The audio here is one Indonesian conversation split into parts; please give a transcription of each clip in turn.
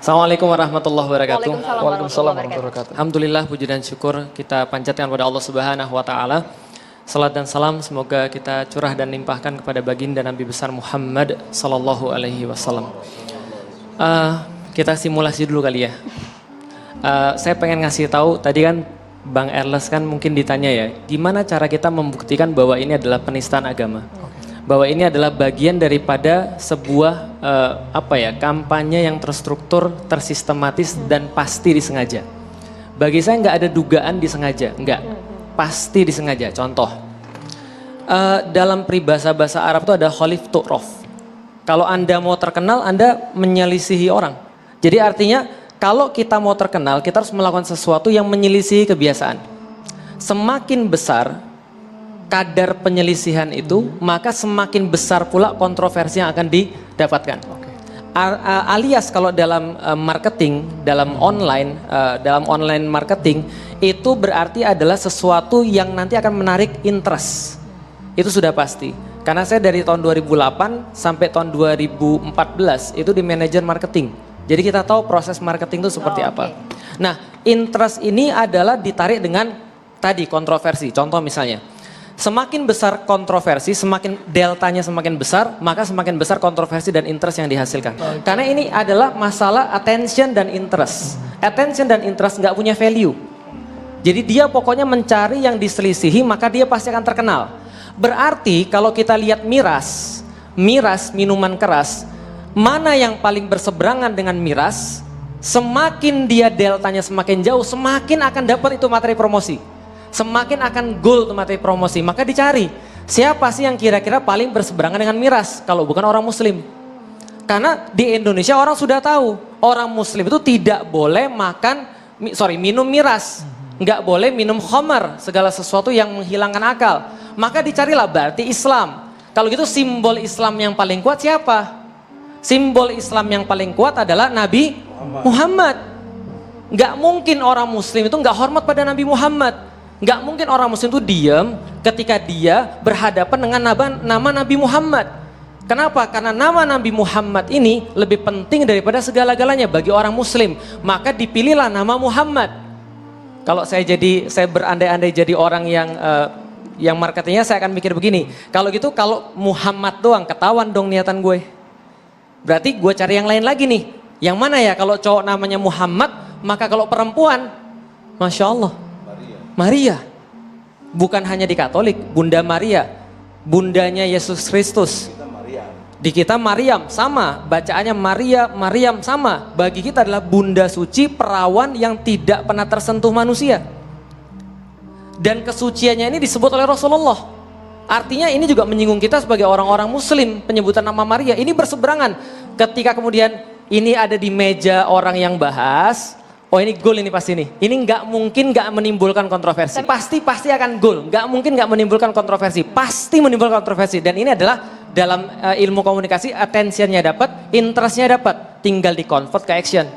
Assalamualaikum warahmatullahi wabarakatuh. Waalaikumsalam warahmatullahi wabarakatuh. Alhamdulillah, puji dan syukur kita panjatkan kepada Allah Subhanahu wa taala. Salat dan salam semoga kita curah dan limpahkan kepada baginda Nabi besar Muhammad sallallahu alaihi wasallam. Kita simulasi dulu kali ya. Saya pengen ngasih tahu, tadi kan Bang Erles kan mungkin ditanya ya, gimana cara kita membuktikan bahwa ini adalah penistaan agama? Bahwa ini adalah bagian daripada sebuah kampanye yang terstruktur, tersistematis dan pasti disengaja. Bagi saya nggak ada dugaan disengaja, nggak, pasti disengaja. Contoh, dalam peribahasa bahasa Arab itu ada khalif tu'raf. Kalau Anda mau terkenal, Anda menyelisihi orang. Jadi artinya kalau kita mau terkenal, kita harus melakukan sesuatu yang menyelisihi kebiasaan. Semakin besar kadar penyelisihan itu, maka semakin besar pula kontroversi yang akan didapatkan. Alias kalau dalam marketing, dalam online marketing, itu berarti adalah sesuatu yang nanti akan menarik interest. Itu sudah pasti. Karena saya dari tahun 2008 sampai tahun 2014 itu di manajer marketing. Jadi kita tahu proses marketing itu seperti apa. Nah, interest ini adalah ditarik dengan tadi kontroversi. Contoh misalnya, semakin besar kontroversi, semakin deltanya semakin besar, maka semakin besar kontroversi dan interest yang dihasilkan. Karena ini adalah masalah attention dan interest. Attention dan interest nggak punya value. Jadi dia pokoknya mencari yang diselisihi, maka dia pasti akan terkenal. Berarti kalau kita lihat miras minuman keras, mana yang paling berseberangan dengan miras, semakin dia deltanya semakin jauh, semakin akan dapat itu materi promosi. Semakin akan goal materi promosi, maka dicari siapa sih yang kira-kira paling berseberangan dengan miras kalau bukan orang muslim. Karena di Indonesia orang sudah tahu orang muslim itu tidak boleh minum miras, nggak boleh minum khamar, segala sesuatu yang menghilangkan akal. Maka dicarilah berarti Islam. Kalau gitu simbol Islam yang paling kuat siapa? Simbol Islam yang paling kuat adalah Nabi Muhammad. Nggak mungkin orang muslim itu nggak hormat pada Nabi Muhammad. Nggak mungkin orang muslim itu diam ketika dia berhadapan dengan nama Nabi Muhammad. Kenapa? Karena nama Nabi Muhammad ini lebih penting daripada segala-galanya bagi orang muslim. Maka dipilihlah nama Muhammad. Kalau saya berandai-andai jadi orang yang marketingnya, saya akan mikir begini. Kalau gitu, kalau Muhammad doang, ketahuan dong niatan gue. Berarti gue cari yang lain lagi nih. Yang mana ya? Kalau cowok namanya Muhammad, maka kalau perempuan, Masya Allah, Maria. Bukan hanya di Katolik, Bunda Maria, bundanya Yesus Kristus. Di kita Maryam, sama, bacaannya Maryam sama. Bagi kita adalah bunda suci, perawan yang tidak pernah tersentuh manusia. Dan kesuciannya ini disebut oleh Rasulullah. Artinya ini juga menyinggung kita sebagai orang-orang muslim. Penyebutan nama Maria ini berseberangan. Ketika kemudian ini ada di meja orang yang bahas, oh ini goal ini pasti nih. Ini nggak mungkin nggak menimbulkan kontroversi. Pasti akan goal. Nggak mungkin nggak menimbulkan kontroversi. Pasti menimbulkan kontroversi. Dan ini adalah dalam ilmu komunikasi, attentionnya dapat, interestnya dapat. Tinggal di-convert ke action.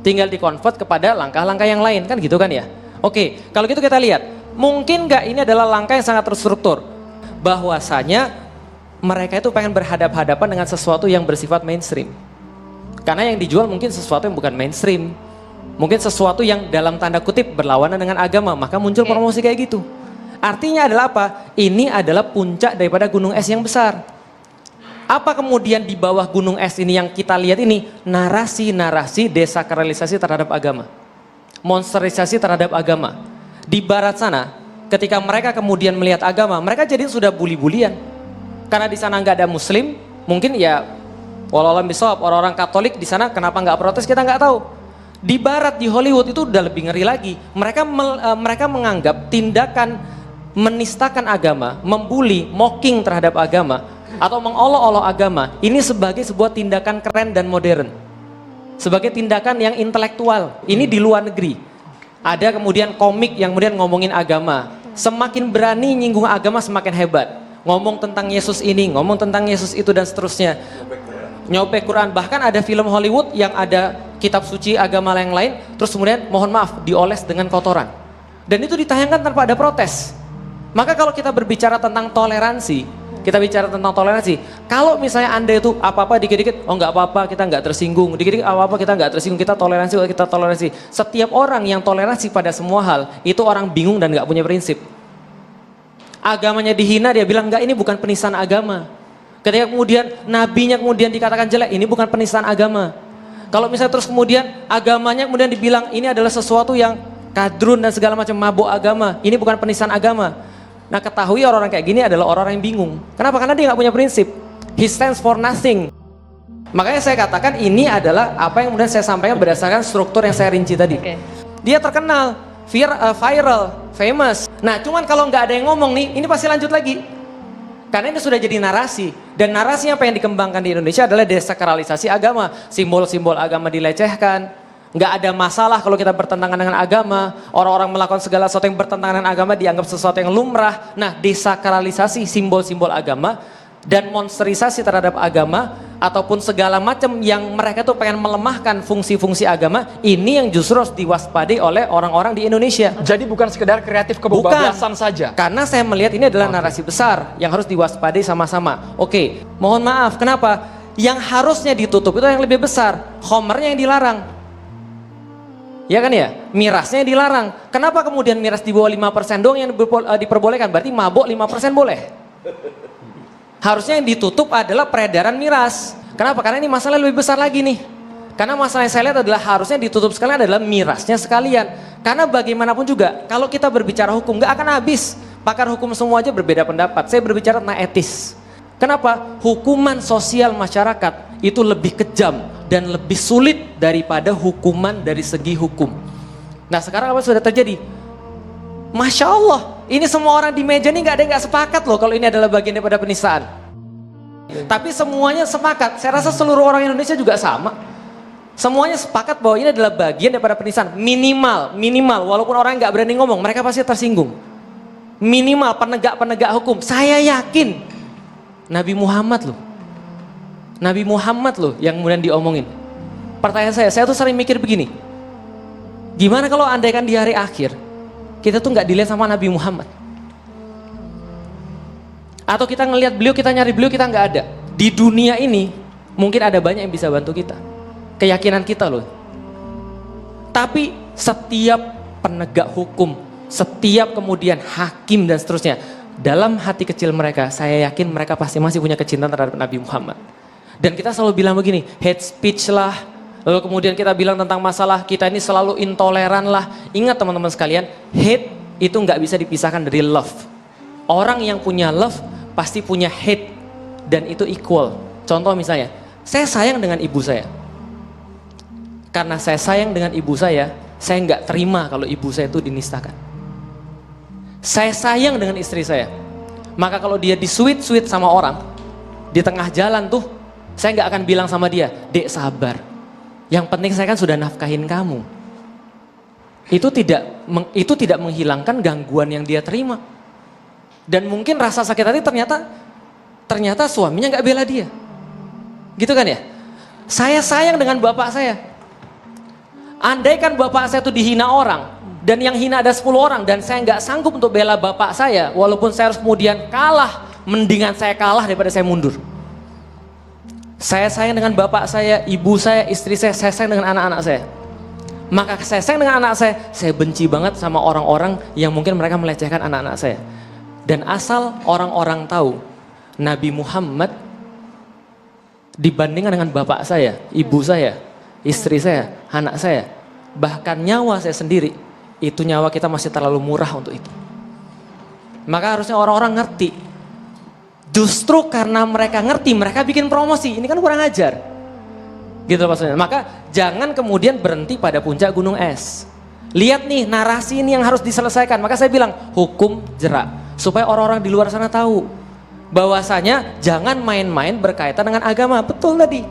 Tinggal di-convert kepada langkah-langkah yang lain. Kan gitu kan ya? Oke, kalau gitu kita lihat. Mungkin nggak ini adalah langkah yang sangat terstruktur. Bahwasanya mereka itu pengen berhadapan-hadapan dengan sesuatu yang bersifat mainstream. Karena yang dijual mungkin sesuatu yang bukan mainstream. Mungkin sesuatu yang dalam tanda kutip berlawanan dengan agama, maka muncul promosi kayak gitu. Artinya adalah apa? Ini adalah puncak daripada gunung es yang besar. Apa kemudian di bawah gunung es ini yang kita lihat ini? Narasi-narasi desakralisasi terhadap agama. Monsterisasi terhadap agama. Di barat sana, ketika mereka kemudian melihat agama, mereka jadi sudah bully-bulian. Karena di sana nggak ada muslim, mungkin ya walau bisawab, orang-orang Katolik di sana kenapa nggak protes kita nggak tahu. Di barat, di Hollywood itu udah lebih ngeri lagi. Mereka menganggap tindakan menistakan agama, membuli, mocking terhadap agama, atau mengolok-olok agama, ini sebagai sebuah tindakan keren dan modern. Sebagai tindakan yang intelektual. Ini di luar negeri. Ada kemudian komik yang kemudian ngomongin agama. Semakin berani nyinggung agama semakin hebat. Ngomong tentang Yesus ini, ngomong tentang Yesus itu dan seterusnya. Nyopek Quran, bahkan ada film Hollywood yang ada kitab suci agama yang lain, terus kemudian mohon maaf dioles dengan kotoran. Dan itu ditayangkan tanpa ada protes. Maka kalau kita berbicara tentang toleransi, kita bicara tentang toleransi. Kalau misalnya Anda itu apa-apa dikit-dikit, oh nggak apa-apa, kita nggak tersinggung. Dikit-dikit apa-apa, kita nggak tersinggung, kita toleransi. Setiap orang yang toleransi pada semua hal, itu orang bingung dan nggak punya prinsip. Agamanya dihina, dia bilang enggak, ini bukan penistaan agama. Ketika kemudian nabinya kemudian dikatakan jelek, ini bukan penistaan agama. Kalau misalnya terus kemudian agamanya kemudian dibilang ini adalah sesuatu yang kadrun dan segala macam, mabuk agama, ini bukan penistaan agama. Nah, ketahui orang-orang kayak gini adalah orang-orang yang bingung. Kenapa? Karena dia nggak punya prinsip. He stands for nothing. Makanya saya katakan ini adalah apa yang kemudian saya sampaikan berdasarkan struktur yang saya rinci tadi. Dia terkenal, viral, famous. Nah, cuman kalau nggak ada yang ngomong nih, ini pasti lanjut lagi. Karena ini sudah jadi narasi. Dan narasinya apa yang dikembangkan di Indonesia adalah desakralisasi agama. Simbol-simbol agama dilecehkan. Nggak ada masalah kalau kita bertentangan dengan agama. Orang-orang melakukan segala sesuatu yang bertentangan dengan agama dianggap sesuatu yang lumrah. Nah, desakralisasi simbol-simbol agama dan monsterisasi terhadap agama ataupun segala macam yang mereka tuh pengen melemahkan fungsi-fungsi agama, ini yang justru harus diwaspadai oleh orang-orang di Indonesia. Jadi bukan sekedar kreatif kebablasan saja. Karena saya melihat ini adalah narasi besar yang harus diwaspadai sama-sama. Oke, mohon maaf, kenapa? Yang harusnya ditutup itu yang lebih besar, khomernya yang dilarang. Ya kan ya, mirasnya dilarang. Kenapa kemudian miras di bawah 5% doang yang diperbolehkan? Berarti mabok 5% boleh. Harusnya yang ditutup adalah peredaran miras. Kenapa? Karena ini masalah lebih besar lagi nih. Karena masalah yang saya lihat adalah harusnya ditutup sekalian adalah mirasnya sekalian. Karena bagaimanapun juga, kalau kita berbicara hukum nggak akan habis. Pakar hukum semua aja berbeda pendapat. Saya berbicara tentang etis. Kenapa? Hukuman sosial masyarakat itu lebih kejam dan lebih sulit daripada hukuman dari segi hukum. Nah, sekarang apa sudah terjadi? Masya Allah, ini semua orang di meja ini nggak ada yang nggak sepakat loh kalau ini adalah bagian daripada penistaan. Tapi semuanya sepakat. Saya rasa seluruh orang Indonesia juga sama. Semuanya sepakat bahwa ini adalah bagian daripada penistaan. Minimal, walaupun orang nggak berani ngomong, mereka pasti tersinggung. Minimal penegak hukum. Saya yakin Nabi Muhammad loh yang kemudian diomongin. Pertanyaan saya tuh sering mikir begini. Gimana kalau andaikan di hari akhir kita tuh nggak dilihat sama Nabi Muhammad? Atau kita ngelihat beliau, kita nyari beliau, kita nggak ada. Di dunia ini mungkin ada banyak yang bisa bantu kita. Keyakinan kita loh. Tapi setiap penegak hukum, setiap kemudian hakim dan seterusnya, dalam hati kecil mereka, saya yakin mereka pasti masih punya kecintaan terhadap Nabi Muhammad. Dan kita selalu bilang begini, hate speech lah, lalu kemudian kita bilang tentang masalah kita ini selalu intoleran lah. Ingat teman-teman sekalian, hate itu nggak bisa dipisahkan dari love. Orang yang punya love pasti punya hate dan itu equal. Contoh misalnya, saya sayang dengan ibu saya. Karena saya sayang dengan ibu saya nggak terima kalau ibu saya itu dinistakan. Saya sayang dengan istri saya. Maka kalau dia disuit-suit sama orang di tengah jalan tuh, saya nggak akan bilang sama dia, "Dek, sabar. Yang penting saya kan sudah nafkahin kamu." Itu tidak menghilangkan gangguan yang dia terima. Dan mungkin rasa sakit hati ternyata suaminya nggak bela dia. Gitu kan ya? Saya sayang dengan bapak saya. Andaikan bapak saya itu dihina orang, dan yang hina ada 10 orang, dan saya nggak sanggup untuk bela bapak saya, walaupun saya harus kemudian kalah, mendingan saya kalah daripada saya mundur. Saya sayang dengan bapak saya, ibu saya, istri saya sayang dengan anak-anak saya. Maka saya sayang dengan anak saya benci banget sama orang-orang yang mungkin mereka melecehkan anak-anak saya. Dan asal orang-orang tahu, Nabi Muhammad dibandingkan dengan bapak saya, ibu saya, istri saya, anak saya, bahkan nyawa saya sendiri, itu nyawa kita masih terlalu murah untuk itu. Maka harusnya orang-orang ngerti. Justru karena mereka ngerti, mereka bikin promosi. Ini kan kurang ajar. Gitu maksudnya. Maka jangan kemudian berhenti pada puncak gunung es. Lihat nih, narasi ini yang harus diselesaikan. Maka saya bilang, hukum jerak. Supaya orang-orang di luar sana tahu bahwasanya jangan main-main berkaitan dengan agama. Betul tadi.